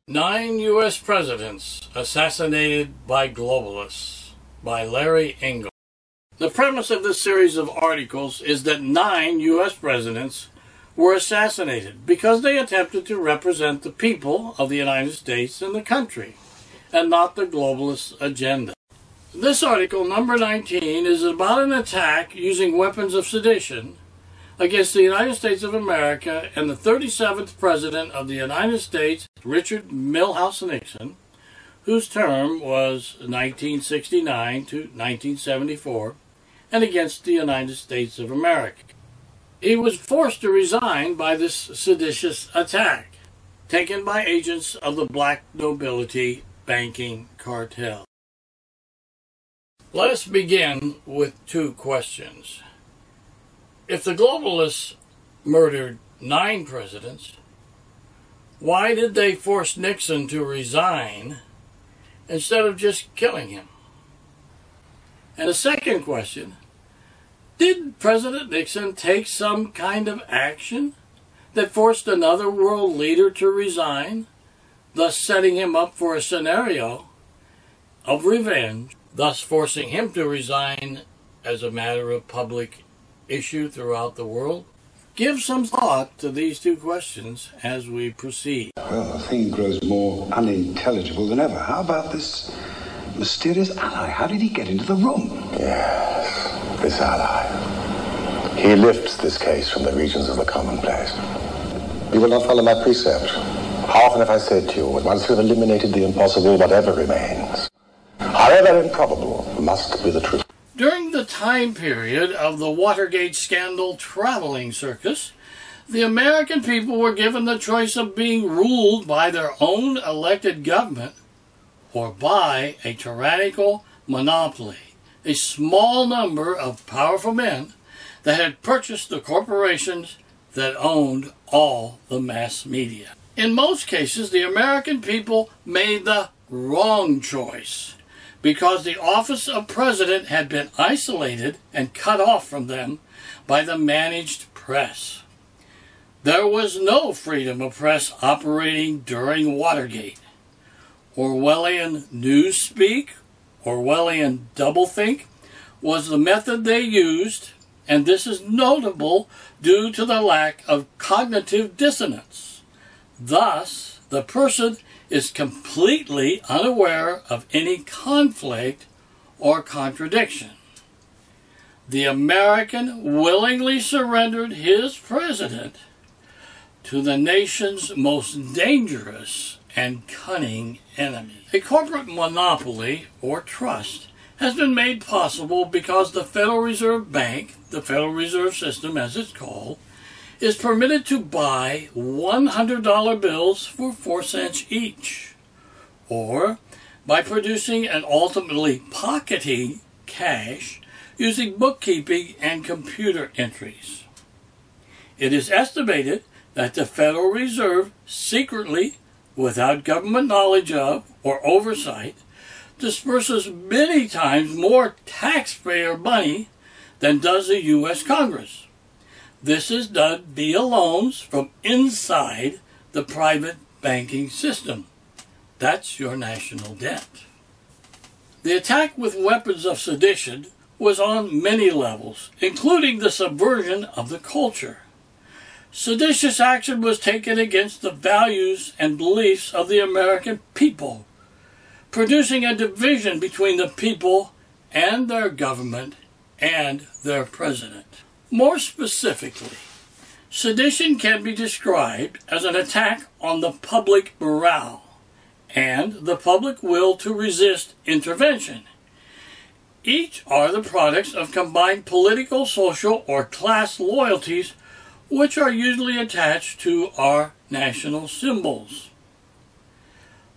9 U.S. Presidents Assassinated by Globalists by Larry Engel. The premise of this series of articles is that 9 U.S. presidents were assassinated because they attempted to represent the people of the United States and the country, and not the globalist agenda. This article, number 19, is about an attack using weapons of sedition against the United States of America and the 37th President of the United States, Richard Milhouse Nixon, whose term was 1969 to 1974, and against the United States of America. He was forced to resign by this seditious attack, taken by agents of the black nobility banking cartel. Let us begin with two questions. If the globalists murdered 9 presidents, why did they force Nixon to resign instead of just killing him? And the second question, did President Nixon take some kind of action that forced another world leader to resign, thus setting him up for a scenario of revenge, thus forcing him to resign as a matter of public issue throughout the world? Give some thought to these two questions as we proceed. Well, the thing grows more unintelligible than ever. How about this mysterious ally? How did he get into the room? Yes, this ally. He lifts this case from the regions of the commonplace. You will not follow my precept. How often have I said to you, once you have eliminated the impossible, whatever remains, however improbable, must be the truth. During the time period of the Watergate scandal traveling circus, the American people were given the choice of being ruled by their own elected government or by a tyrannical monopoly, a small number of powerful men that had purchased the corporations that owned all the mass media. In most cases, the American people made the wrong choice, because the office of president had been isolated and cut off from them by the managed press. There was no freedom of press operating during Watergate. Orwellian newspeak, Orwellian doublethink, was the method they used, and this is notable due to the lack of cognitive dissonance. Thus, the person is completely unaware of any conflict or contradiction. The American willingly surrendered his president to the nation's most dangerous and cunning enemy. A corporate monopoly or trust has been made possible because the Federal Reserve Bank, the Federal Reserve System as it's called, is permitted to buy $100 bills for 4 cents each, or by producing and ultimately pocketing cash using bookkeeping and computer entries. It is estimated that the Federal Reserve secretly, without government knowledge of or oversight, disperses many times more taxpayer money than does the U.S. Congress. This is done via loans from inside the private banking system. That's your national debt. The attack with weapons of sedition was on many levels, including the subversion of the culture. Seditious action was taken against the values and beliefs of the American people, producing a division between the people and their government and their president. More specifically, sedition can be described as an attack on the public morale and the public will to resist intervention. Each are the products of combined political, social, or class loyalties, which are usually attached to our national symbols.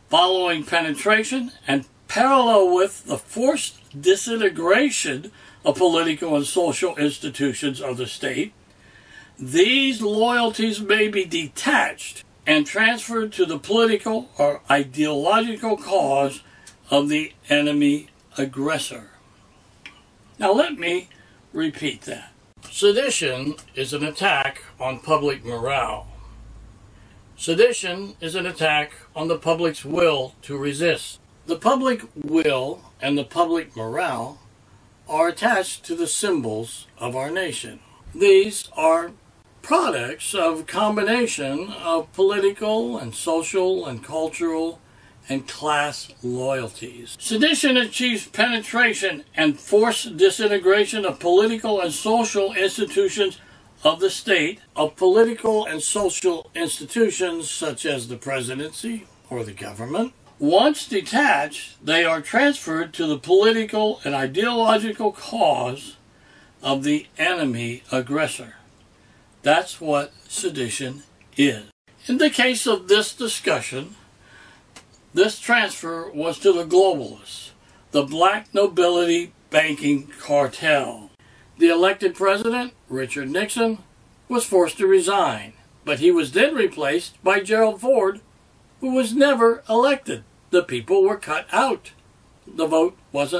Following penetration and parallel with the forced disintegration of political and social institutions of the state, these loyalties may be detached and transferred to the political or ideological cause of the enemy aggressor. Now let me repeat that. Sedition is an attack on public morale. Sedition is an attack on the public's will to resist. The public will and the public morale are attached to the symbols of our nation. These are products of a combination of political and social and cultural and class loyalties. Sedition achieves penetration and forced disintegration of political and social institutions of the state, of political and social institutions such as the presidency or the government. Once detached, they are transferred to the political and ideological cause of the enemy aggressor. That's what sedition is. In the case of this discussion, this transfer was to the Globalists, the black nobility banking cartel. The elected president, Richard Nixon, was forced to resign, but he was then replaced by Gerald Ford, who was never elected. The people were cut out. The vote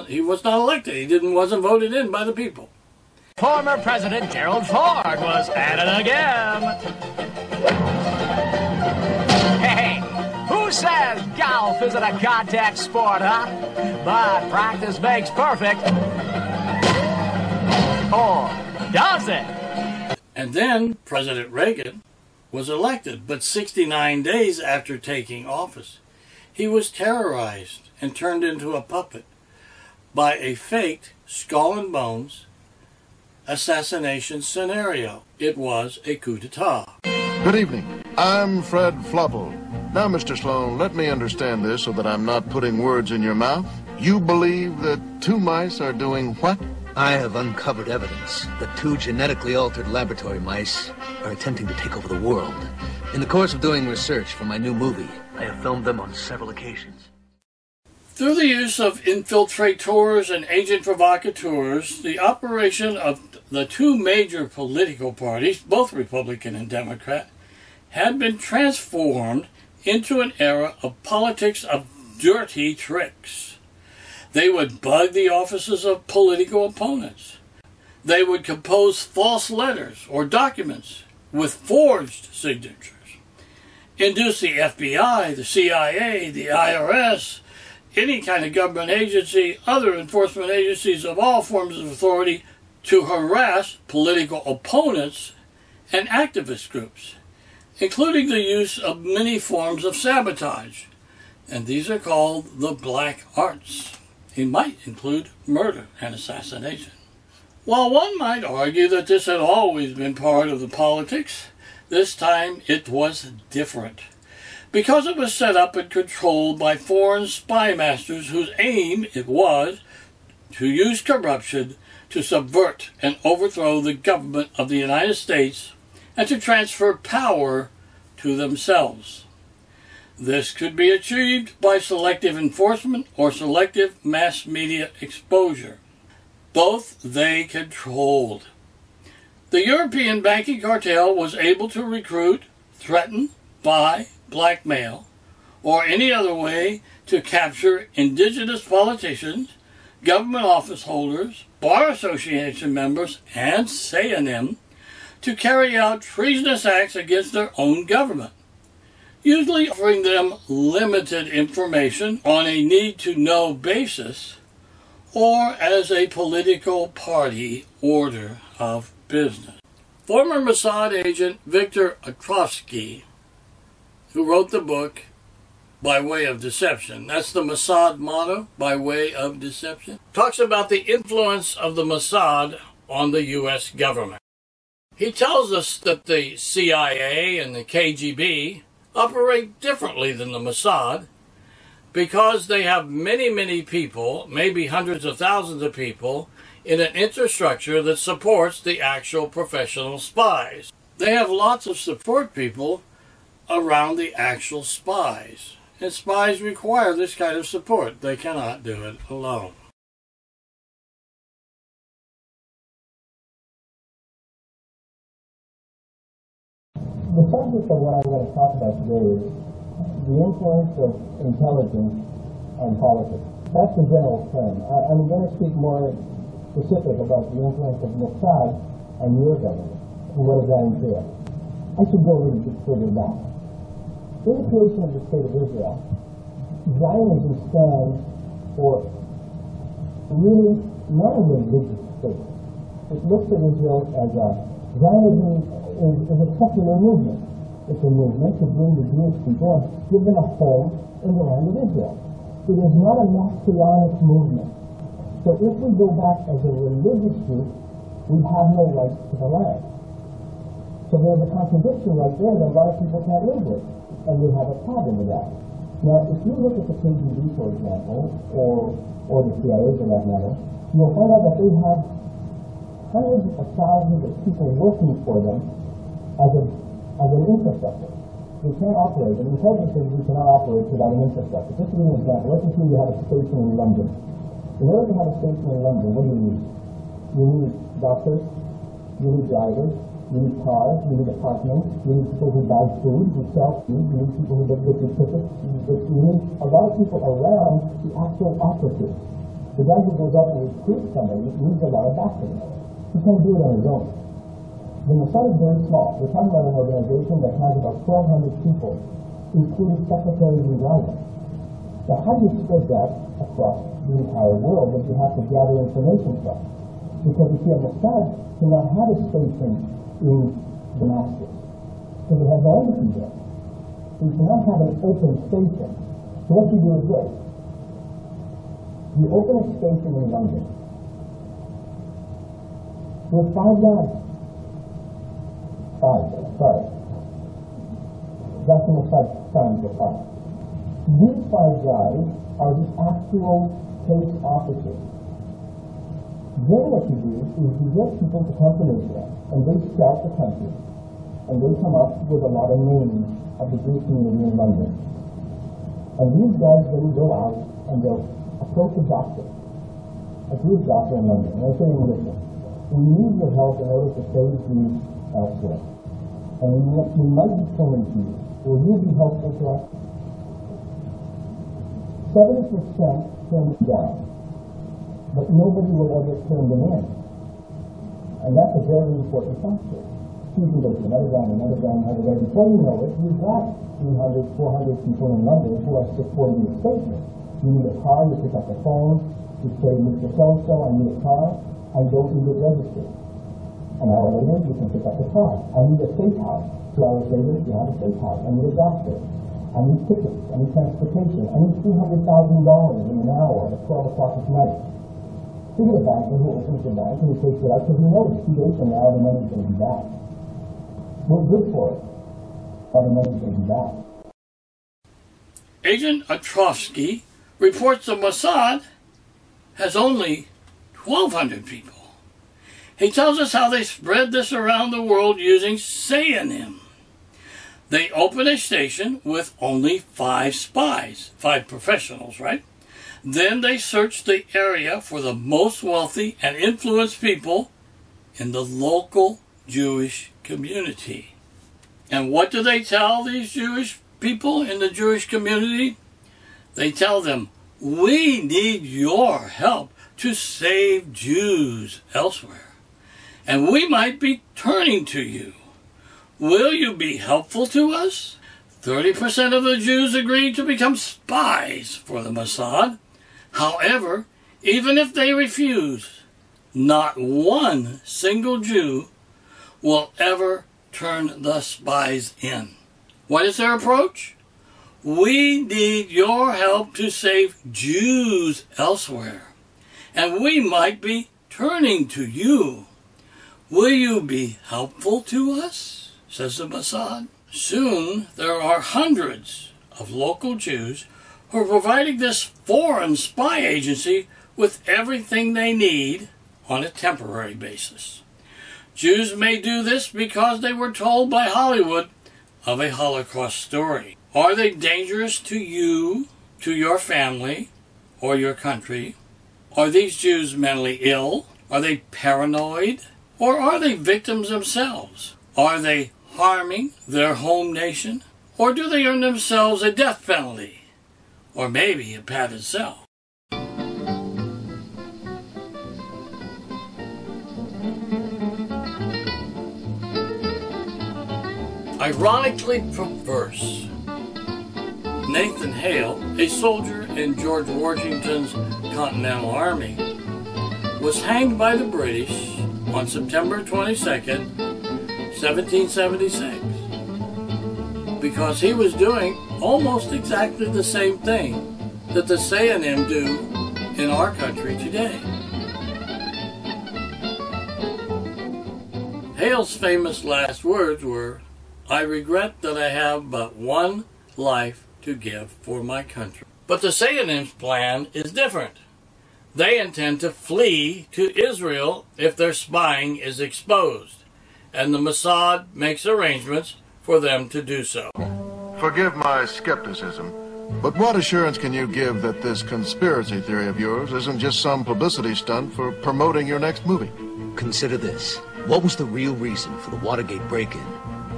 he was not elected. He wasn't voted in by the people. Former President Gerald Ford was at it again. Hey, who says golf isn't a contact sport, huh? But practice makes perfect. Or does it? And then President Reagan was elected, but 69 days after taking office, he was terrorized and turned into a puppet by a faked skull and bones assassination scenario. It was a coup d'etat. Good evening. I'm Fred Flubble. Now, Mr. Sloan, let me understand this so that I'm not putting words in your mouth. You believe that 2 mice are doing what? I have uncovered evidence that 2 genetically altered laboratory mice are attempting to take over the world. In the course of doing research for my new movie, I have filmed them on several occasions. Through the use of infiltrators and agent provocateurs, the operation of the 2 major political parties, both Republican and Democrat, had been transformed into an era of politics of dirty tricks. They would bug the offices of political opponents. They would compose false letters or documents with forged signatures, induce the FBI, the CIA, the IRS, any kind of government agency, other enforcement agencies of all forms of authority to harass political opponents and activist groups, including the use of many forms of sabotage. And these are called the black arts. It might include murder and assassination. While one might argue that this had always been part of the politics, this time it was different, because it was set up and controlled by foreign spy masters whose aim it was to use corruption to subvert and overthrow the government of the United States and to transfer power to themselves. This could be achieved by selective enforcement or selective mass media exposure. Both they controlled. The European banking cartel was able to recruit, threaten, buy, blackmail, or any other way to capture indigenous politicians, government office holders, bar association members, and synonym to carry out treasonous acts against their own government, usually offering them limited information on a need-to-know basis or as a political party order of business. Former Mossad agent Viktor Ostrovsky, who wrote the book By Way of Deception, that's the Mossad motto, By Way of Deception, talks about the influence of the Mossad on the U.S. government. He tells us that the CIA and the KGB operate differently than the Mossad because they have many people, maybe hundreds of thousands of people, in an infrastructure that supports the actual professional spies. They have lots of support people around the actual spies, and spies require this kind of support. They cannot do it alone. The subject of what I'm going to talk about today is the influence of intelligence on politics. That's the general trend. I'm going to speak more specific about the influence of Mossad on your government and what does that entail. I should go a little bit further back. In the creation of the State of Israel, Zionism stands for really not a religious state. It looks at Israel as Zionism is a secular movement. It's a movement to bring the Jewish people and give them a home in the land of Israel. It is not a messianic movement. So if we go back as a religious group, we have no right to the land. So there's a contradiction right there that a lot of people can't live with, and we have a problem with that. Now, if you look at the KGB, for example, or the CIA for that matter, you'll find out that they have hundreds of thousands of people working for them as an infrastructure. We can't operate. And intelligence agencies cannot operate without an infrastructure. Just to give you an example, let's assume you have a station in London. In order to have a station in London, what do you need? You need doctors, you need drivers, you need cars, you need apartments, you need people who buy food, who sell food, you need people who get your tickets, you need a lot of people around the actual operative. The guy who goes out and recruits somebody needs a lot of backing. He can't do it on his own. The Mossad is very small. We're talking about an organization that has about 1,200 people, including secretaries and drivers. Now, how do you spread that across the entire world that you have to gather information from? Because you see, a Mossad cannot have a station in Damascus, because it has no embassy there. So you cannot have an open station. So what you do is this. You open a station in London with 5 guys. 5, sorry. That's the Mossad sign for 5. These 5 guys are the actual case officers. Then what you do is you get people to come to Israel, and they scout the country, and they come up with a lot of names of the Jewish community in London. And these guys then go out and they'll approach a doctor, a Jewish doctor in London, and they say, listen, we need your help in order to save Jews elsewhere. And we might be coming to you. Will you be helpful to us? 70% turn them down, but nobody will ever turn them in. And that's a very important factor. People go to another guy. Before you know it, you've got 300, 400 people in London who are supporting your statement. You need a car, you pick up the phone, you say, Mr. So-and-so, I need a car, I don't need it registered. An hour later, you can pick up the car. I need a safe house. 2 hours later, you have a safe house. I need a doctor. I need tickets. I need transportation. I need $300,000 in an hour at 12 o'clock at night. You get a banker who opens the bank and he takes it out because he knows 2 days from now the money's going to be back. We're good for it. But the money's going to be back. Agent Atrovsky reports the Mossad has only 1,200 people. He tells us how they spread this around the world using pseudonym. They open a station with only 5 spies, 5 professionals, right? Then they search the area for the most wealthy and influenced people in the local Jewish community. And what do they tell these Jewish people in the Jewish community? They tell them, we need your help to save Jews elsewhere. And we might be turning to you. Will you be helpful to us? 30% of the Jews agreed to become spies for the Mossad. However, even if they refuse, not one single Jew will ever turn the spies in. What is their approach? We need your help to save Jews elsewhere. And we might be turning to you. Will you be helpful to us? Says the Mossad. Soon there are hundreds of local Jews who are providing this foreign spy agency with everything they need on a temporary basis. Jews may do this because they were told by Hollywood of a Holocaust story. Are they dangerous to you, to your family, or your country? Are these Jews mentally ill? Are they paranoid? Or are they victims themselves? Are they harming their home nation? Or do they earn themselves a death penalty? Or maybe a padded cell? Ironically perverse, Nathan Hale, a soldier in George Washington's Continental Army, was hanged by the British on September 22nd, 1776, because he was doing almost exactly the same thing that the Sayanim do in our country today. Hale's famous last words were, "I regret that I have but one life to give for my country." But the Sayanim's plan is different. They intend to flee to Israel if their spying is exposed, and the Mossad makes arrangements for them to do so. Forgive my skepticism, but what assurance can you give that this conspiracy theory of yours isn't just some publicity stunt for promoting your next movie? Consider this. What was the real reason for the Watergate break-in?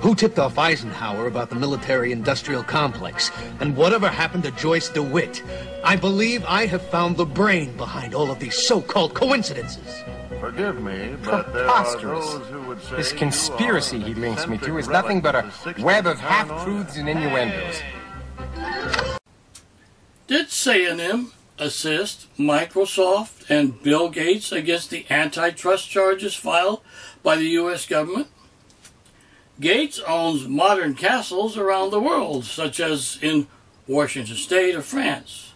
Who tipped off Eisenhower about the military-industrial complex? And whatever happened to Joyce DeWitt? I believe I have found the brain behind all of these so-called coincidences. Forgive me, but there are Preposterous. those who would say This conspiracy he links me to is nothing but a web of half-truths and innuendos. Did Sayanim assist Microsoft and Bill Gates against the antitrust charges filed by the U.S. government? Gates owns modern castles around the world, such as in Washington State or France.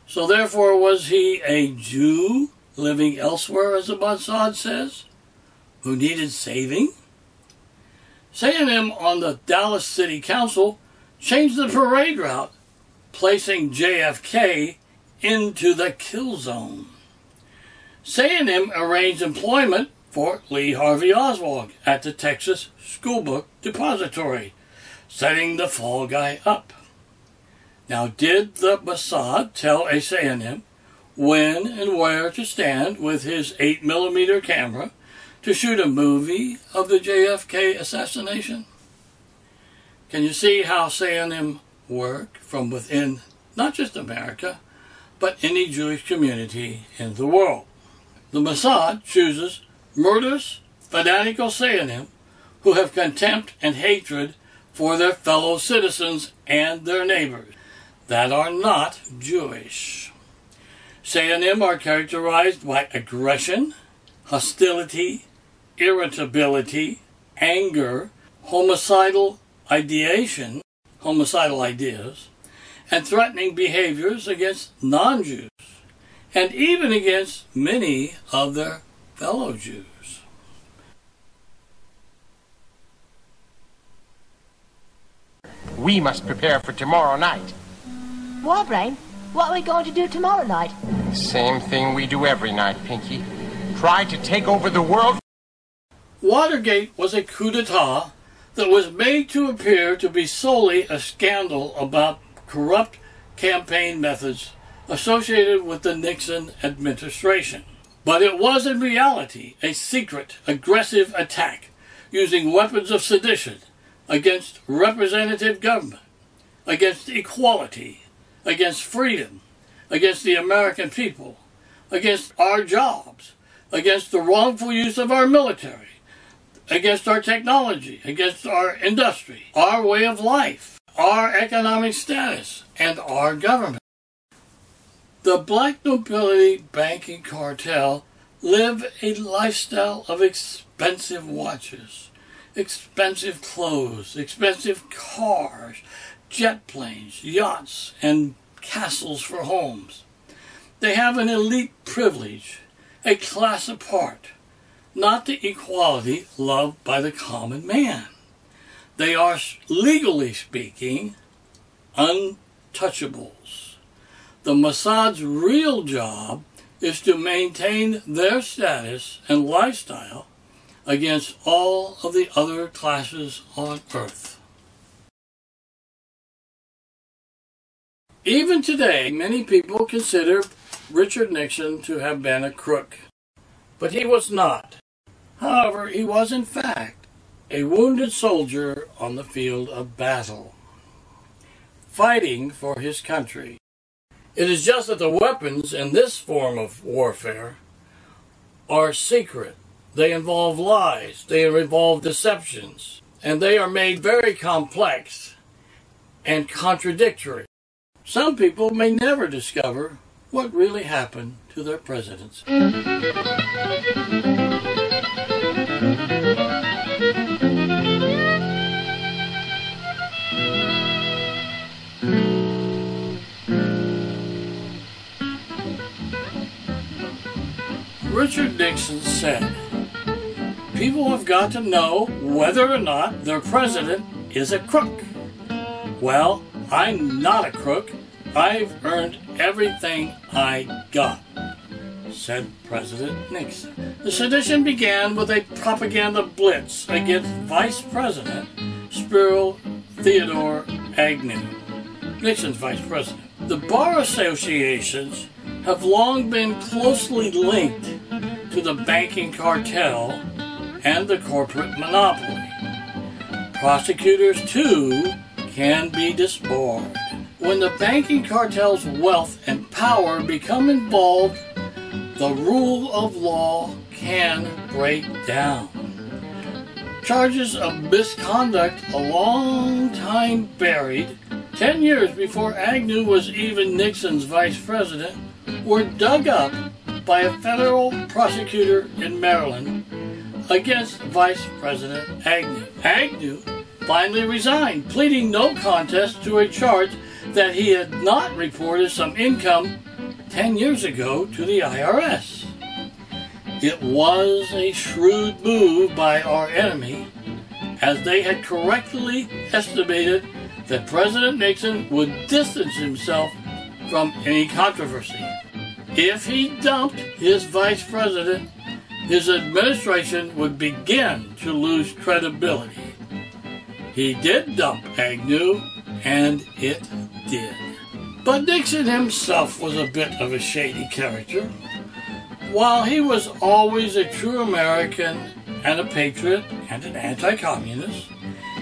So therefore, was he a Jew living elsewhere, as the Mossad says, who needed saving? Sayanim on the Dallas City Council changed the parade route, placing JFK into the kill zone. Sayanim arranged employment for Lee Harvey Oswald at the Texas Schoolbook Depository, setting the fall guy up. Now, did the Mossad tell a Sayanim when and where to stand with his 8mm camera to shoot a movie of the JFK assassination? Can you see how Sayanim work from within not just America, but any Jewish community in the world? The Mossad chooses murderous, fanatical Sayanim who have contempt and hatred for their fellow citizens and their neighbors that are not Jewish. Sayanim are characterized by aggression, hostility, irritability, anger, homicidal ideas, and threatening behaviors against non-Jews, and even against many of their fellow Jews. We must prepare for tomorrow night. Warbrain, what are we going to do tomorrow night? Same thing we do every night, Pinky. Try to take over the world. Watergate was a coup d'etat that was made to appear to be solely a scandal about corrupt campaign methods associated with the Nixon administration. But it was in reality a secret, aggressive attack using weapons of sedition against representative government, against equality, against freedom, against the American people, against our jobs, against the wrongful use of our military, against our technology, against our industry, our way of life, our economic status, and our government. The black nobility banking cartel live a lifestyle of expensive watches, expensive clothes, expensive cars, jet planes, yachts, and castles for homes. They have an elite privilege, a class apart, not the equality loved by the common man. They are, legally speaking, untouchables. The Mossad's real job is to maintain their status and lifestyle against all of the other classes on earth. Even today, many people consider Richard Nixon to have been a crook, but he was not. However, he was in fact a wounded soldier on the field of battle, fighting for his country. It is just that the weapons in this form of warfare are secret. They involve lies, they involve deceptions, and they are made very complex and contradictory. some people may never discover what really happened to their presidents. Richard Nixon said, "People have got to know whether or not their president is a crook." Well, I'm not a crook. I've earned everything I got, said President Nixon. The sedition began with a propaganda blitz against Vice President Spiro Theodore Agnew, Nixon's vice president. The bar associations have long been closely linked to the banking cartel and the corporate monopoly. Prosecutors, too, can be disbarred. When the banking cartel's wealth and power become involved, the rule of law can break down. Charges of misconduct, a long time buried, 10 years before Agnew was even Nixon's vice president, were dug up by a federal prosecutor in Maryland against Vice President Agnew. Agnew finally resigned, pleading no contest to a charge that he had not reported some income 10 years ago to the IRS. It was a shrewd move by our enemy, as they had correctly estimated that President Nixon would distance himself from any controversy. If he dumped his vice president, his administration would begin to lose credibility. He did dump Agnew, and it did. But Nixon himself was a bit of a shady character. While he was always a true American and a patriot and an anti-communist,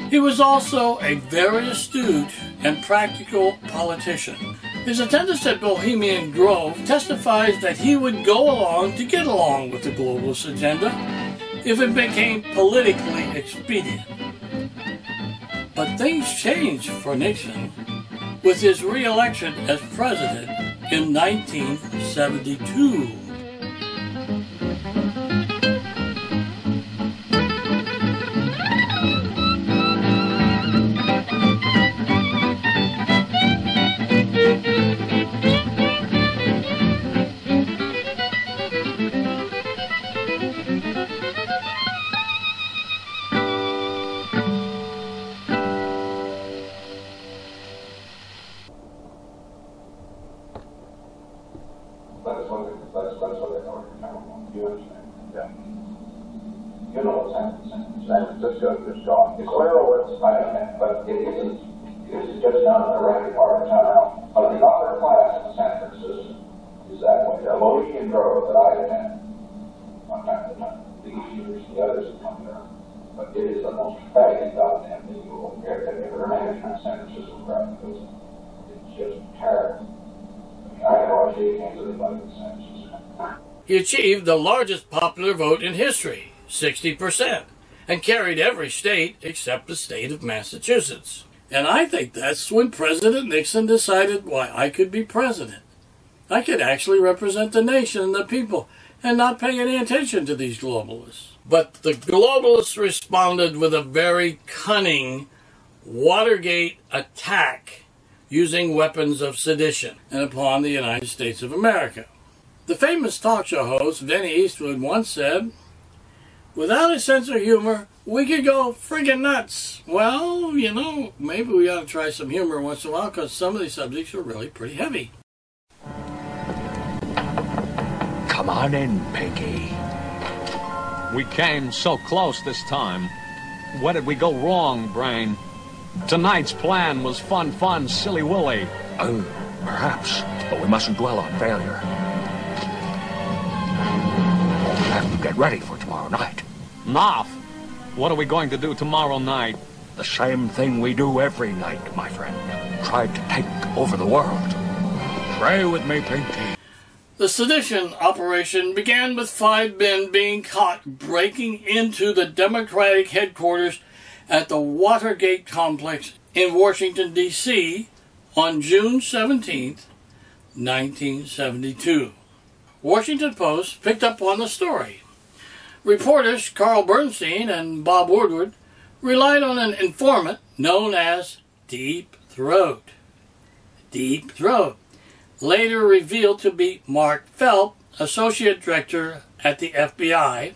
he was also a very astute and practical politician. His attendance at Bohemian Grove testifies that he would go along to get along with the globalist agenda if it became politically expedient. But things changed for Nixon with his re-election as president in 1972. But it isn't. It's just not the right part of town. But the other class in San Francisco is that way. The Bohemian Grove that I attend, one time to time, the Easterners, the others come there. But it is the most fatty goddamn thing you will ever imagine in San Francisco crowd, because it's just terrible. I mean, I have always shaken hands with anybody in San Francisco. He achieved the largest popular vote in history, 60%. And carried every state except the state of Massachusetts. And I think that's when President Nixon decided, why, I could be president. I could actually represent the nation and the people and not pay any attention to these globalists. But the globalists responded with a very cunning Watergate attack using weapons of sedition and upon the United States of America. The famous talk show host Vinnie Eastwood once said, "Without a sense of humor, we could go friggin' nuts." Well, you know, maybe we ought to try some humor once in a while, because some of these subjects are really pretty heavy. Come on in, Pinky. We came so close this time. Where did we go wrong, Brain? Tonight's plan was fun, silly-willy. Oh, perhaps, but we mustn't dwell on failure. We have to get ready for tomorrow night. Noff, what are we going to do tomorrow night? The same thing we do every night, my friend. Try to take over the world. Pray with me, Pinky. The sedition operation began with 5 men being caught breaking into the Democratic headquarters at the Watergate complex in Washington, D.C. on June 17, 1972. Washington Post picked up on the story. Reporters Carl Bernstein and Bob Woodward relied on an informant known as Deep Throat. Deep Throat, later revealed to be Mark Felt, Associate Director at the FBI,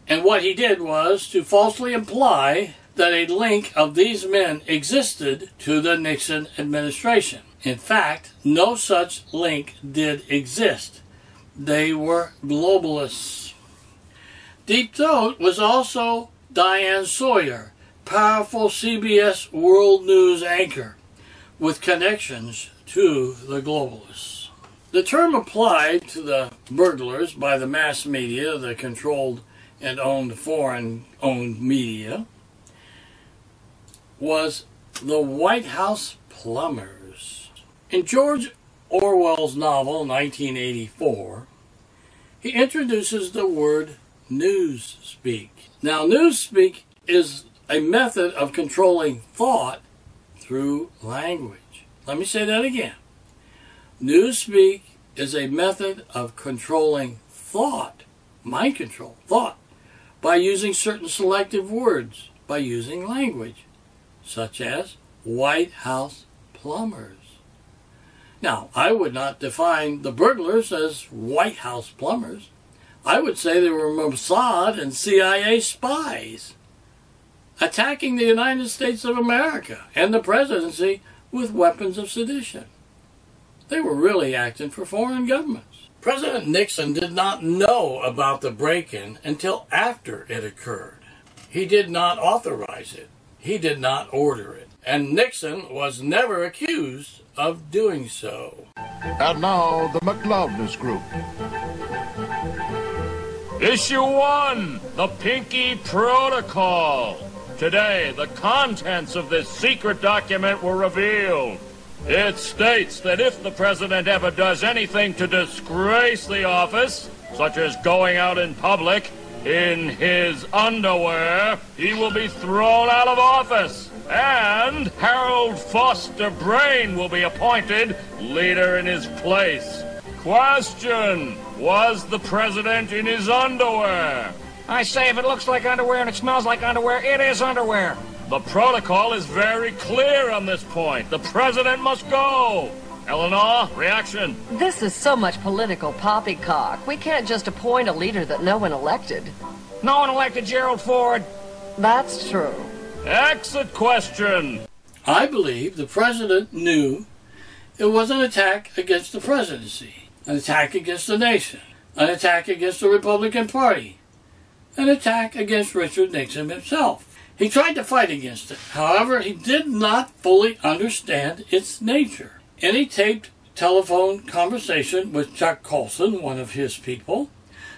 and what he did was to falsely imply that a link of these men existed to the Nixon administration. In fact, no such link did exist. They were globalists. Deep Throat was also Diane Sawyer, powerful CBS World News anchor with connections to the globalists. The term applied to the burglars by the mass media, the controlled and owned foreign-owned media, was the White House plumbers. In George Orwell's novel 1984, he introduces the word newspeak. Now, newspeak is a method of controlling thought through language. Let me say that again. Newspeak is a method of controlling thought, mind control, thought, by using certain selective words, by using language, such as White House plumbers. Now, I would not define the burglars as White House plumbers. I would say they were Mossad and CIA spies attacking the United States of America and the presidency with weapons of sedition. They were really acting for foreign governments. President Nixon did not know about the break-in until after it occurred. He did not authorize it. He did not order it. And Nixon was never accused of doing so. And now, the McLovnis Group. Issue 1, the Pinky Protocol. Today, the contents of this secret document were revealed. It states that if the president ever does anything to disgrace the office, such as going out in public in his underwear, he will be thrown out of office. And Harold Foster Brain will be appointed leader in his place. Question: was the president in his underwear? I say, if it looks like underwear and it smells like underwear, it is underwear. The protocol is very clear on this point. The president must go. Eleanor, reaction? This is so much political poppycock. We can't just appoint a leader that no one elected. No one elected Gerald Ford. That's true. Exit question. I believe the president knew it was an attack against the presidency, an attack against the nation, an attack against the Republican Party, an attack against Richard Nixon himself. He tried to fight against it. However, he did not fully understand its nature. In a taped telephone conversation with Chuck Colson, one of his people,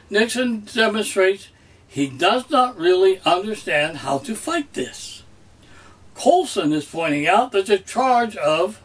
Nixon demonstrates he does not really understand how to fight this. Colson is pointing out that the charge of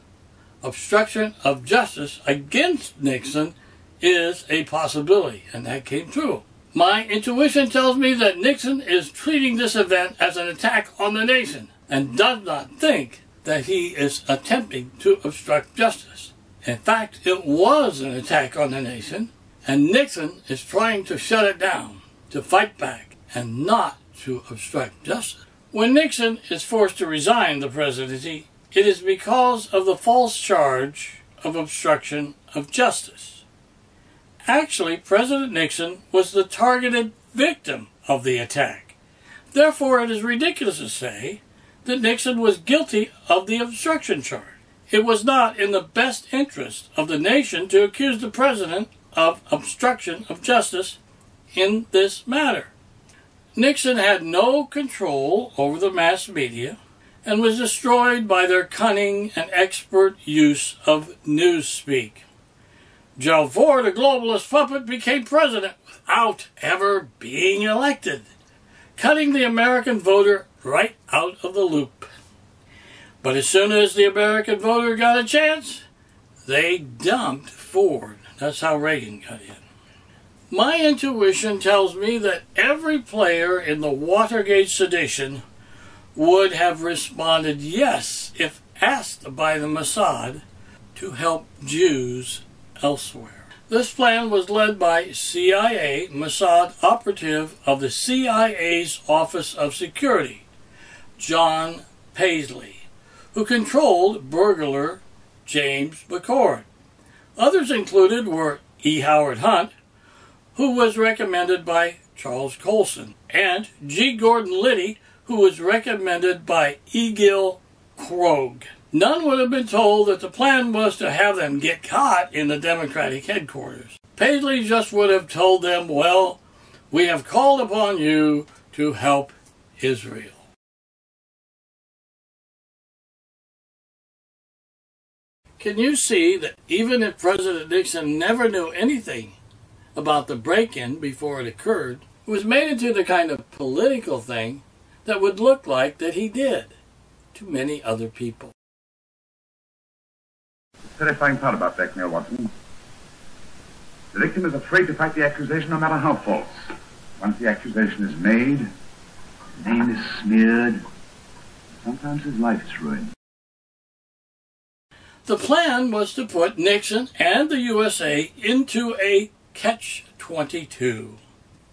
obstruction of justice against Nixon is a possibility, and that came true. My intuition tells me that Nixon is treating this event as an attack on the nation and does not think that he is attempting to obstruct justice. In fact, it was an attack on the nation, and Nixon is trying to shut it down, to fight back, and not to obstruct justice. When Nixon is forced to resign the presidency, it is because of the false charge of obstruction of justice. Actually, President Nixon was the targeted victim of the attack. Therefore, it is ridiculous to say that Nixon was guilty of the obstruction charge. It was not in the best interest of the nation to accuse the president of obstruction of justice in this matter. Nixon had no control over the mass media and was destroyed by their cunning and expert use of newspeak. Joe Ford, a globalist puppet, became president without ever being elected, cutting the American voter right out of the loop. But as soon as the American voter got a chance, they dumped Ford. That's how Reagan got in. My intuition tells me that every player in the Watergate sedition would have responded yes if asked by the Mossad to help Jews elsewhere. This plan was led by CIA Mossad operative of the CIA's Office of Security, John Paisley, who controlled burglar James McCord. Others included were E. Howard Hunt, who was recommended by Charles Colson, and G. Gordon Liddy, who was recommended by E. Gil Krogh. None would have been told that the plan was to have them get caught in the Democratic headquarters. Paisley just would have told them, well, we have called upon you to help Israel. Can you see that even if President Nixon never knew anything about the break-in before it occurred, it was made into the kind of political thing that would look like that he did to many other people? Terrifying part about blackmail, Watson. The victim is afraid to fight the accusation no matter how false. Once the accusation is made, his name is smeared, sometimes his life is ruined. The plan was to put Nixon and the USA into a catch-22.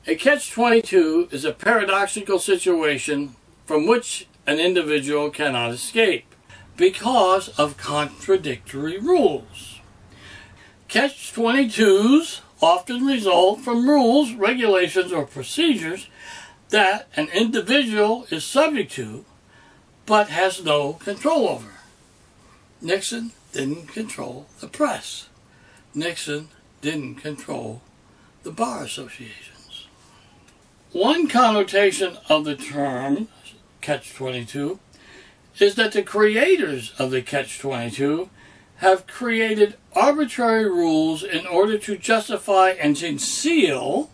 A catch-22 is a paradoxical situation from which an individual cannot escape because of contradictory rules. Catch-22s often result from rules, regulations, or procedures that an individual is subject to but has no control over. Nixon didn't control the press. Nixon didn't control the bar associations. One connotation of the term Catch-22 is that the creators of the Catch-22 have created arbitrary rules in order to justify and conceal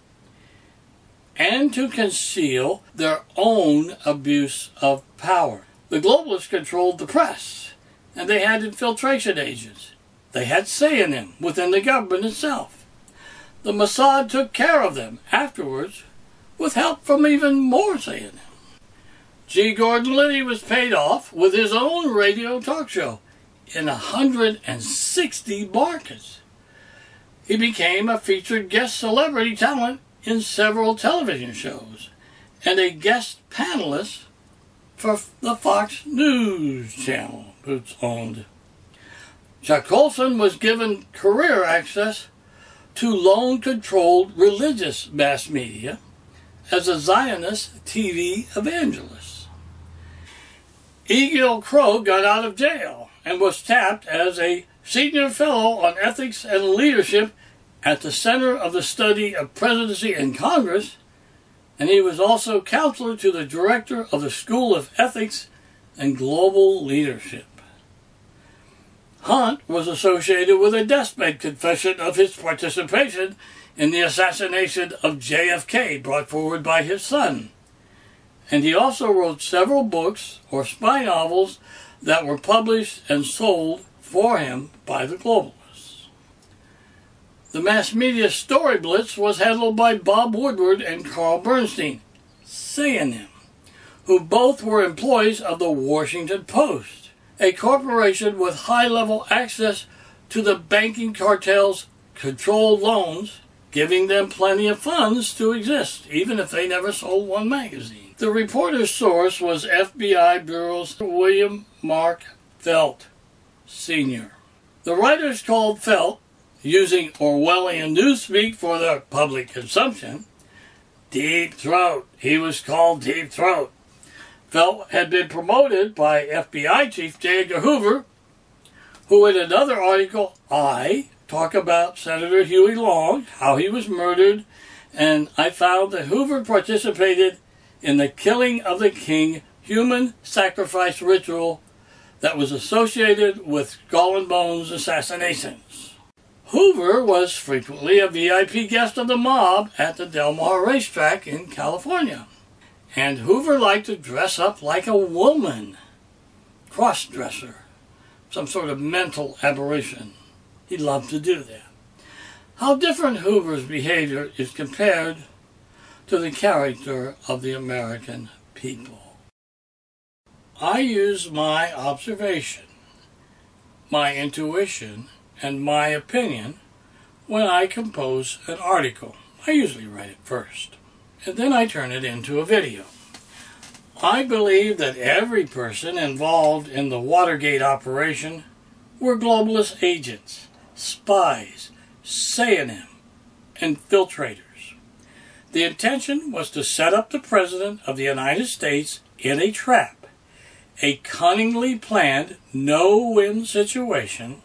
their own abuse of power. The Globalists controlled the press, and they had infiltration agents. They had say in them within the government itself. The Mossad took care of them afterwards with help from even more say in them. G. Gordon Liddy was paid off with his own radio talk show in 160 markets. He became a featured guest celebrity talent in several television shows and a guest panelist for the Fox News channel it's owned. Chuck Colson was given career access to loan-controlled religious mass media as a Zionist TV evangelist. E. Gil Krogh got out of jail and was tapped as a senior fellow on ethics and leadership at the Center of the Study of Presidency and Congress, and he was also counselor to the director of the School of Ethics and Global Leadership. Hunt was associated with a deathbed confession of his participation in the assassination of JFK brought forward by his son. And he also wrote several books or spy novels that were published and sold for him by the Globalists. The mass media story blitz was handled by Bob Woodward and Carl Bernstein, saying who both were employees of the Washington Post, a corporation with high-level access to the banking cartel's controlled loans, giving them plenty of funds to exist, even if they never sold one magazine. The reporter's source was FBI Bureau's William Mark Felt, Sr. The writers called Felt, using Orwellian newspeak for their public consumption, Deep Throat. He was called Deep Throat. Felt had been promoted by FBI Chief J. Edgar Hoover, who in another article, I talk about Senator Huey Long, how he was murdered, and I found that Hoover participated in the killing of the king human sacrifice ritual that was associated with Skull and Bones assassinations. Hoover was frequently a VIP guest of the mob at the Del Mar racetrack in California. And Hoover liked to dress up like a woman, cross-dresser, some sort of mental aberration. He loved to do that. How different Hoover's behavior is compared to the character of the American people. I use my observation, my intuition, and my opinion when I compose an article. I usually write it first, and then I turn it into a video. I believe that every person involved in the Watergate operation were globalist agents, spies, synonym, infiltrators. The intention was to set up the President of the United States in a trap, a cunningly planned no-win situation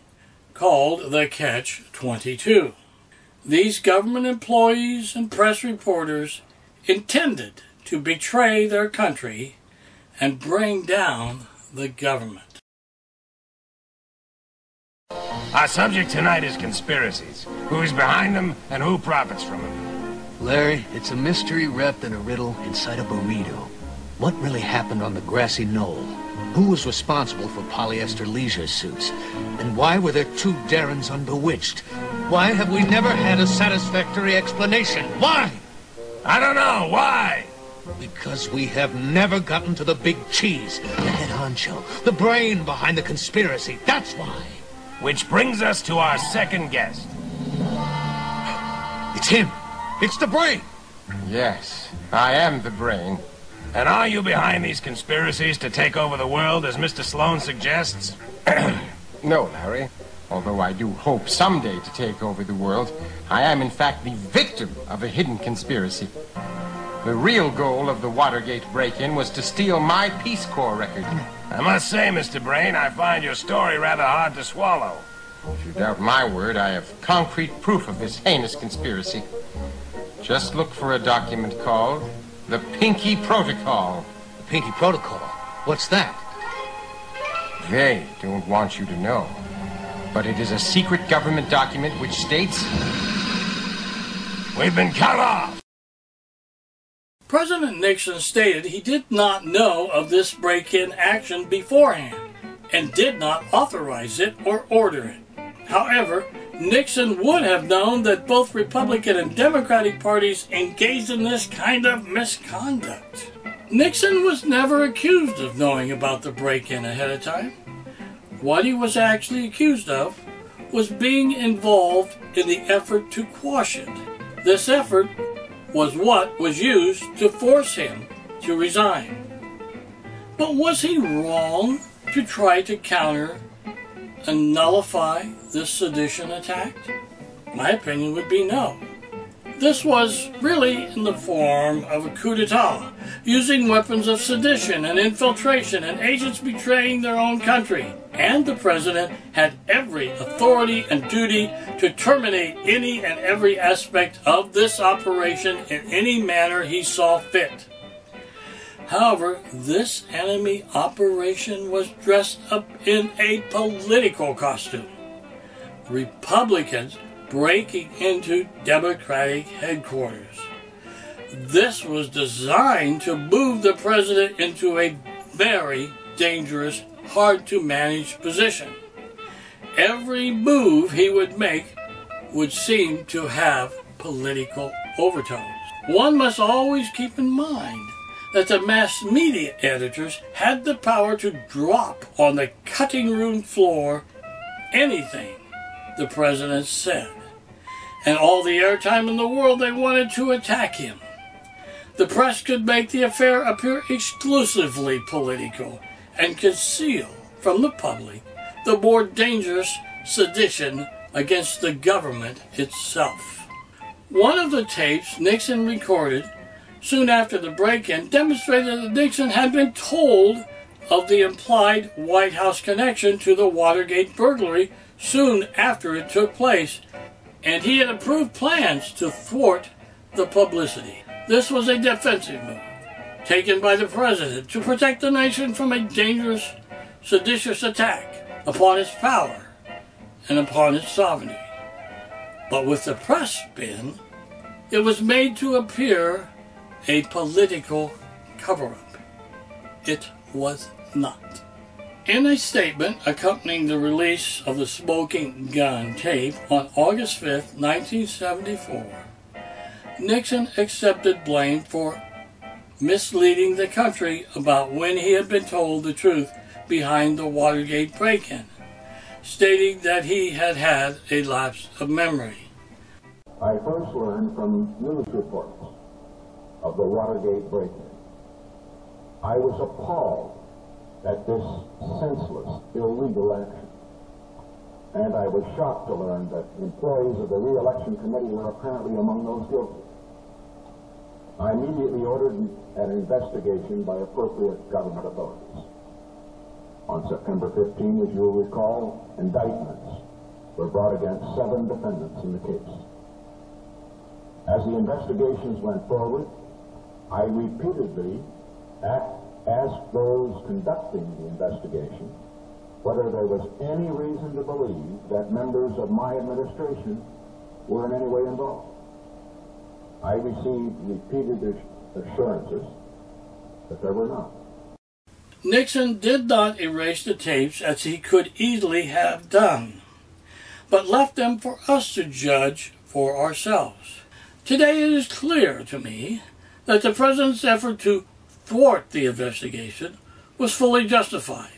called the Catch-22. These government employees and press reporters intended to betray their country and bring down the government. Our subject tonight is conspiracies. Who's behind them and who profits from them? Larry, it's a mystery wrapped in a riddle inside a burrito. What really happened on the grassy knoll? Who was responsible for polyester leisure suits? And why were there two Darrens on Bewitched? Why have we never had a satisfactory explanation? Why? I don't know. Why? Because we have never gotten to the big cheese, the head honcho, the brain behind the conspiracy. That's why. Which brings us to our second guest. It's him. It's the brain. Yes, I am the brain. And are you behind these conspiracies to take over the world, as Mr. Sloan suggests? No, Larry. Although I do hope someday to take over the world, I am in fact the victim of a hidden conspiracy. The real goal of the Watergate break-in was to steal my Peace Corps record. I must say, Mr. Brain, I find your story rather hard to swallow. If you doubt my word, I have concrete proof of this heinous conspiracy. Just look for a document called the Pinky Protocol. The Pinky Protocol? What's that? They don't want you to know. But it is a secret government document which states we've been cut off. President Nixon stated he did not know of this break-in action beforehand and did not authorize it or order it. However, Nixon would have known that both Republican and Democratic parties engaged in this kind of misconduct. Nixon was never accused of knowing about the break-in ahead of time. What he was actually accused of was being involved in the effort to quash it. This effort was what was used to force him to resign. But was he wrong to try to counter and nullify this sedition attack? My opinion would be no. This was really in the form of a coup d'etat, using weapons of sedition and infiltration and agents betraying their own country. And the president had every authority and duty to terminate any and every aspect of this operation in any manner he saw fit. However, this enemy operation was dressed up in a political costume. Republicans breaking into Democratic headquarters. This was designed to move the president into a very dangerous, hard-to-manage position. Every move he would make would seem to have political overtones. One must always keep in mind that the mass media editors had the power to drop on the cutting room floor anything the president said, and all the airtime in the world they wanted to attack him. The press could make the affair appear exclusively political and conceal from the public the more dangerous sedition against the government itself. One of the tapes Nixon recorded soon after the break-in demonstrated that Nixon had been told of the implied White House connection to the Watergate burglary soon after it took place, and he had approved plans to thwart the publicity. This was a defensive move taken by the president to protect the nation from a dangerous, seditious attack upon its power and upon its sovereignty. But with the press spin, it was made to appear a political cover-up. It was not. In a statement accompanying the release of the smoking gun tape on August 5, 1974, Nixon accepted blame for misleading the country about when he had been told the truth behind the Watergate break-in. stating that he had had a lapse of memory. I first learned from news reports of the Watergate break-in. I was appalled at this senseless, illegal action. And I was shocked to learn that employees of the re-election committee were apparently among those guilty. I immediately ordered an investigation by appropriate government authorities. On September 15, as you'll recall, indictments were brought against 7 defendants in the case. As the investigations went forward, I repeatedly asked those conducting the investigation whether there was any reason to believe that members of my administration were in any way involved. I received repeated assurances that there were not. Nixon did not erase the tapes as he could easily have done, but left them for us to judge for ourselves. Today it is clear to me that the President's effort to thwart the investigation was fully justified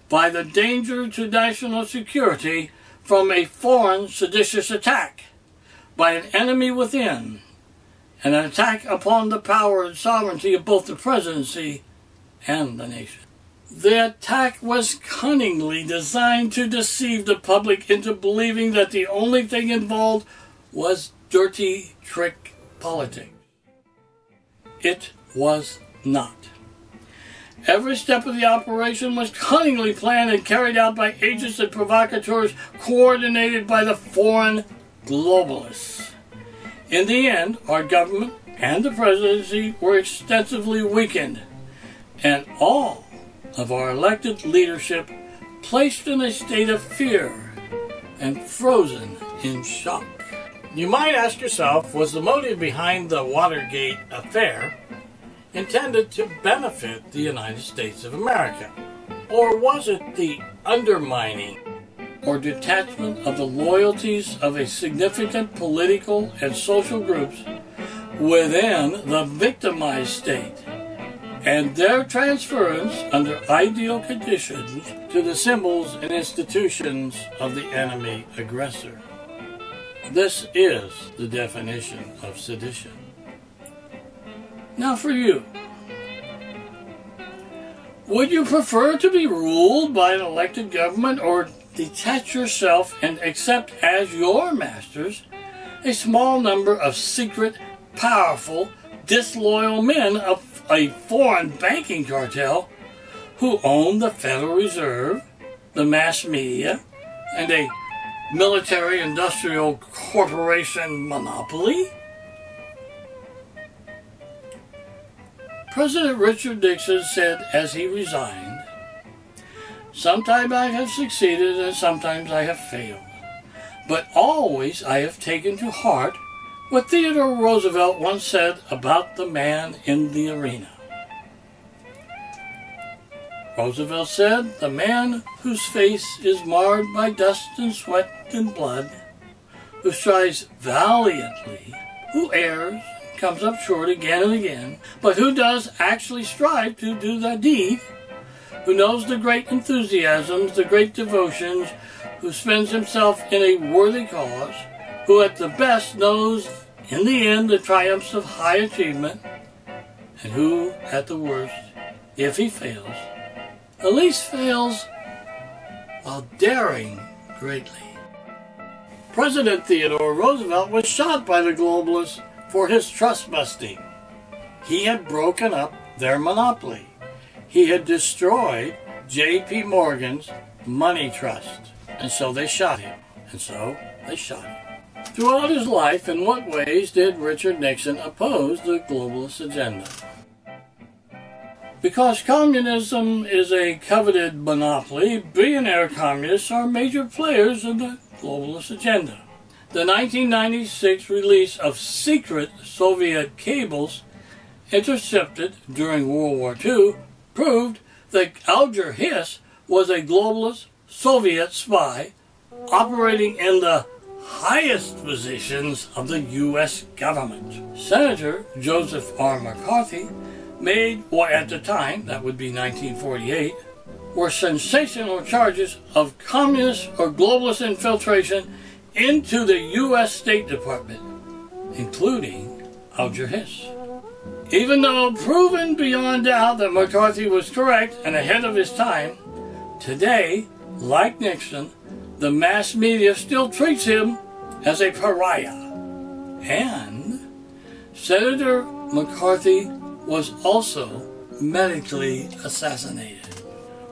by the danger to national security from a foreign seditious attack by an enemy within, and an attack upon the power and sovereignty of both the presidency and the nation. The attack was cunningly designed to deceive the public into believing that the only thing involved was dirty trick politics. It was not. Every step of the operation was cunningly planned and carried out by agents and provocateurs coordinated by the foreign globalists. In the end, our government and the presidency were extensively weakened, and all of our elected leadership placed in a state of fear and frozen in shock. You might ask yourself, was the motive behind the Watergate affair intended to benefit the United States of America? Or was it the undermining or detachment of the loyalties of a significant political and social groups within the victimized state and their transference under ideal conditions to the symbols and institutions of the enemy aggressor? This is the definition of sedition. Now for you. Would you prefer to be ruled by an elected government or detach yourself and accept as your masters a small number of secret, powerful, disloyal men of a foreign banking cartel who own the Federal Reserve, the mass media, and a military-industrial corporation monopoly? President Richard Nixon said as he resigned, "Sometimes I have succeeded and sometimes I have failed, but always I have taken to heart what Theodore Roosevelt once said about the man in the arena." Roosevelt said, "The man whose face is marred by dust and sweat and blood, who strives valiantly, who errs, comes up short again and again, but who does actually strive to do the deed, who knows the great enthusiasms, the great devotions, who spends himself in a worthy cause, who at the best knows in the end the triumphs of high achievement, and who at the worst, if he fails, at least fails while daring greatly." President Theodore Roosevelt was shot by the globalists for his trust busting. He had broken up their monopoly. He had destroyed J.P. Morgan's money trust. And so they shot him. And so they shot him. Throughout his life, in what ways did Richard Nixon oppose the globalist agenda? Because communism is a coveted monopoly, billionaire communists are major players in the globalist agenda. The 1996 release of secret Soviet cables intercepted during World War II proved that Alger Hiss was a globalist Soviet spy operating in the highest positions of the U.S. government. Senator Joseph R. McCarthy made, or at the time, that would be 1948, were sensational charges of communist or globalist infiltration into the U.S. State Department, including Alger Hiss. Even though proven beyond doubt that McCarthy was correct and ahead of his time, today, like Nixon, the mass media still treats him as a pariah. And Senator McCarthy was also medically assassinated,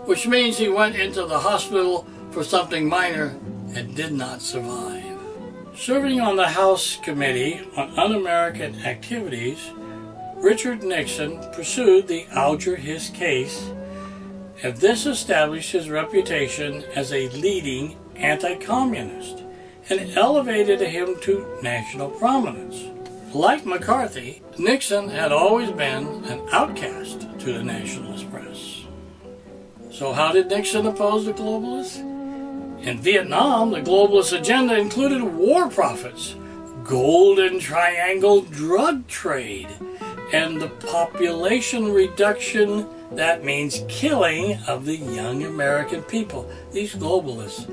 which means he went into the hospital for something minor and did not survive. Serving on the House Committee on Un-American Activities, Richard Nixon pursued the Alger Hiss case, and this established his reputation as a leading anti-communist and elevated him to national prominence. Like McCarthy, Nixon had always been an outcast to the nationalist press. So how did Nixon oppose the globalists? In Vietnam, the globalist agenda included war profits, Golden Triangle drug trade, and the population reduction, that means killing of the young American people. These globalists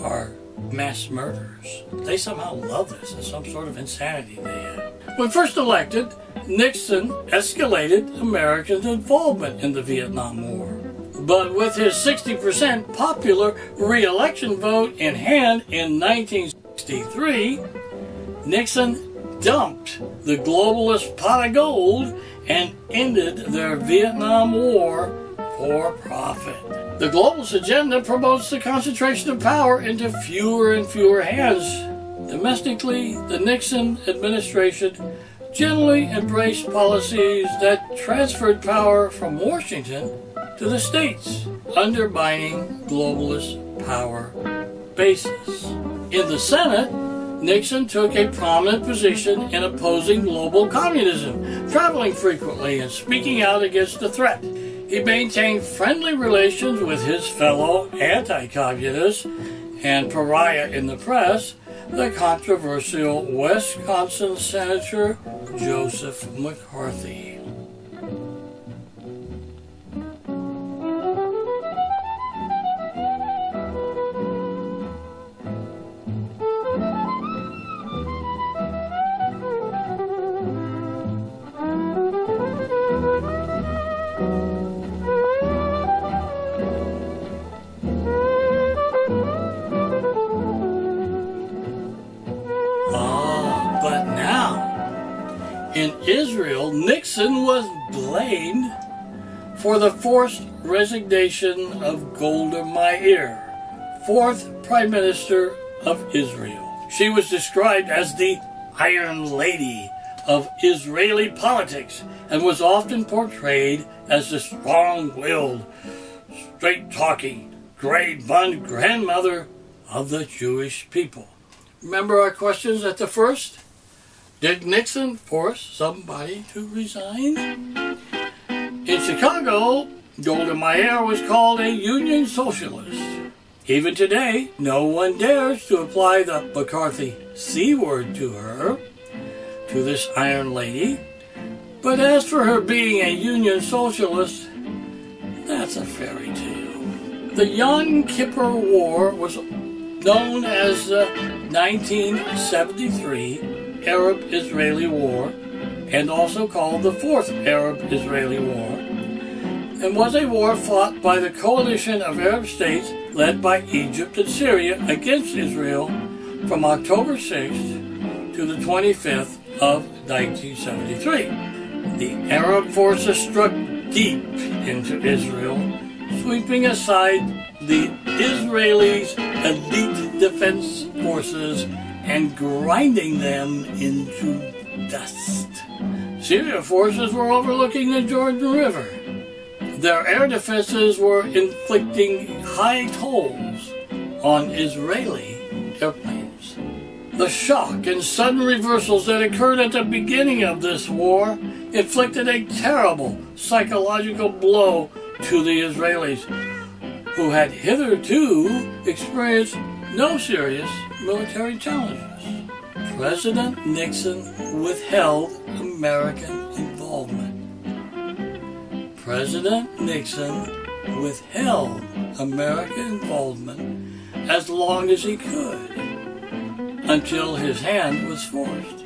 are mass murderers. They somehow love this. It's some sort of insanity they have. When first elected, Nixon escalated Americans' involvement in the Vietnam War. But with his 60% popular re-election vote in hand in 1963, Nixon dumped the globalist pot of gold and ended their Vietnam War for profit. The globalist agenda promotes the concentration of power into fewer and fewer hands. Domestically, the Nixon administration generally embraced policies that transferred power from Washington to the states, undermining globalist power bases. In the Senate, Nixon took a prominent position in opposing global communism, traveling frequently and speaking out against the threat. He maintained friendly relations with his fellow anti-communists and pariah in the press, the controversial Wisconsin Senator Joseph McCarthy. In Israel, Nixon was blamed for the forced resignation of Golda Meir, fourth Prime Minister of Israel. She was described as the Iron Lady of Israeli politics and was often portrayed as the strong-willed, straight-talking, gray-bunned grandmother of the Jewish people. Remember our questions at the first? Did Nixon force somebody to resign? In Chicago, Golda Meir was called a Union Socialist. Even today, no one dares to apply the McCarthy C word to her, to this Iron Lady. But as for her being a Union Socialist, that's a fairy tale. The Yom Kippur War was known as the 1973 Arab-Israeli War, and also called the Fourth Arab-Israeli War, and was a war fought by the coalition of Arab states led by Egypt and Syria against Israel from October 6th to the 25th of 1973. The Arab forces struck deep into Israel, sweeping aside the Israelis' elite defense forces and grinding them into dust. Syria forces were overlooking the Jordan River. Their air defenses were inflicting high tolls on Israeli airplanes. The shock and sudden reversals that occurred at the beginning of this war inflicted a terrible psychological blow to the Israelis, who had hitherto experienced no serious military challenges. President Nixon withheld American involvement. President Nixon withheld American involvement as long as he could, until his hand was forced,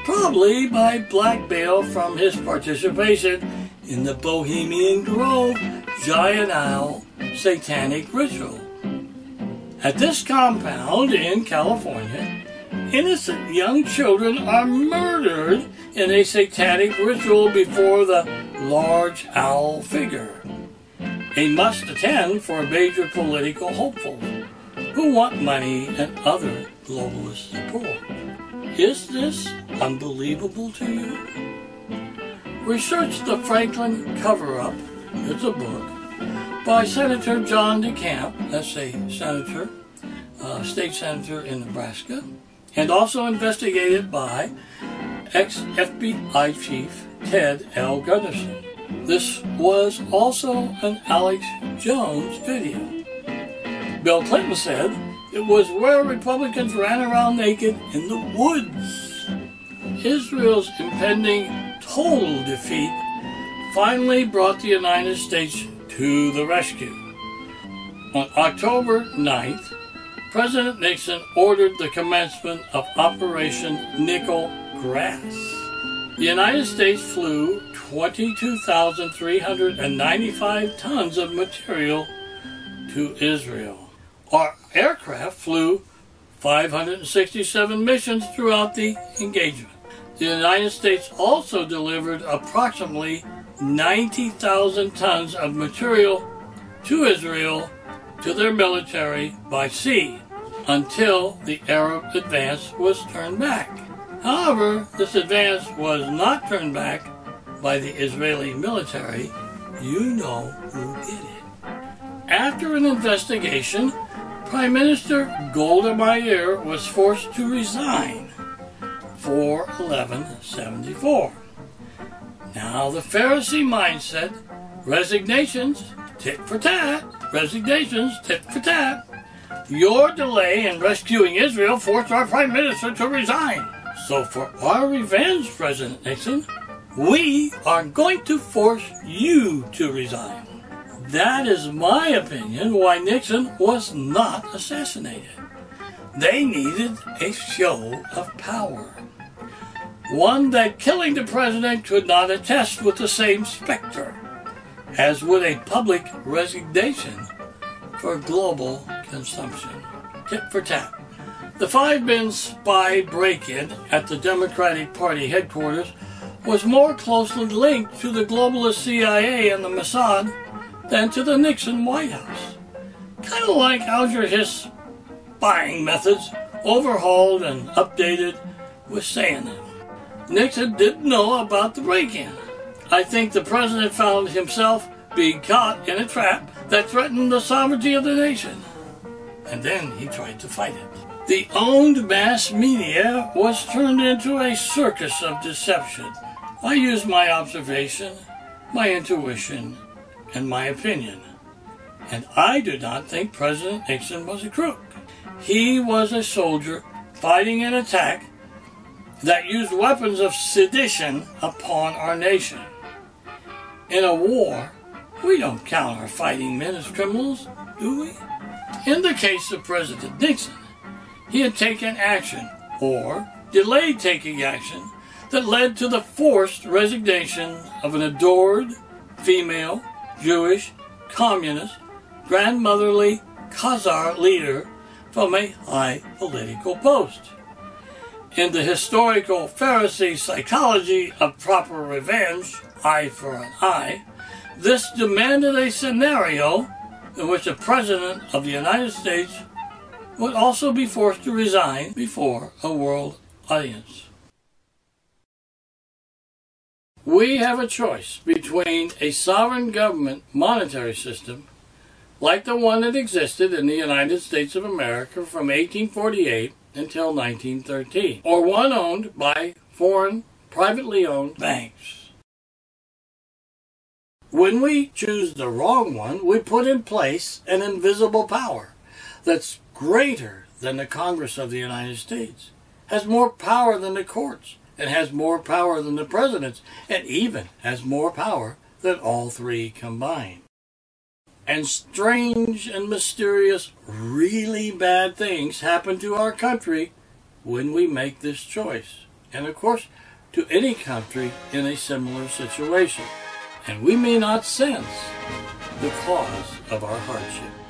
probably by blackmail from his participation in the Bohemian Grove Giant Owl satanic ritual. At this compound in California, innocent young children are murdered in a satanic ritual before the large owl figure, a must-attend for major political hopefuls who want money and other globalist support. Is this unbelievable to you? Research the Franklin Cover-Up, it's a book, by Senator John DeCamp, that's a senator, state senator in Nebraska, and also investigated by ex-FBI Chief Ted L. Gunderson. This was also an Alex Jones video. Bill Clinton said it was where Republicans ran around naked in the woods. Israel's impending total defeat finally brought the United States to the rescue. On October 9th, President Nixon ordered the commencement of Operation Nickel Grass. The United States flew 22,395 tons of material to Israel. Our aircraft flew 567 missions throughout the engagement. The United States also delivered approximately 90,000 tons of material to Israel to their military by sea until the Arab advance was turned back. However, this advance was not turned back by the Israeli military. You know who did it. After an investigation, Prime Minister Golda Meir was forced to resign for 1174. Now the Pharisee mindset, resignations, tit for tat, resignations, tit for tat. Your delay in rescuing Israel forced our Prime Minister to resign. So for our revenge, President Nixon, we are going to force you to resign. That is my opinion why Nixon was not assassinated. They needed a show of power. One that killing the president could not attest with the same specter as would a public resignation for global consumption. Tit for tat. The 5-man spy break-in at the Democratic Party headquarters was more closely linked to the globalist CIA and the Mossad than to the Nixon White House. Kind of like how's his spying methods overhauled and updated with saying them. Nixon didn't know about the break-in. I think the president found himself being caught in a trap that threatened the sovereignty of the nation. And then he tried to fight it. The owned mass media was turned into a circus of deception. I used my observation, my intuition, and my opinion. And I do not think President Nixon was a crook. He was a soldier fighting an attack that used weapons of sedition upon our nation. In a war, we don't count our fighting men as criminals, do we? In the case of President Nixon, he had taken action, or delayed taking action, that led to the forced resignation of an adored, female, Jewish, communist, grandmotherly Khazar leader from a high political post. In the historical Pharisee psychology of proper revenge, eye for an eye, this demanded a scenario in which the President of the United States would also be forced to resign before a world audience. We have a choice between a sovereign government monetary system like the one that existed in the United States of America from 1848 until 1913, or one owned by foreign, privately owned banks. When we choose the wrong one, we put in place an invisible power that's greater than the Congress of the United States, has more power than the courts, and has more power than the presidents, and even has more power than all three combined. And strange and mysterious, really bad things happen to our country when we make this choice. And of course, to any country in a similar situation. And we may not sense the cause of our hardship.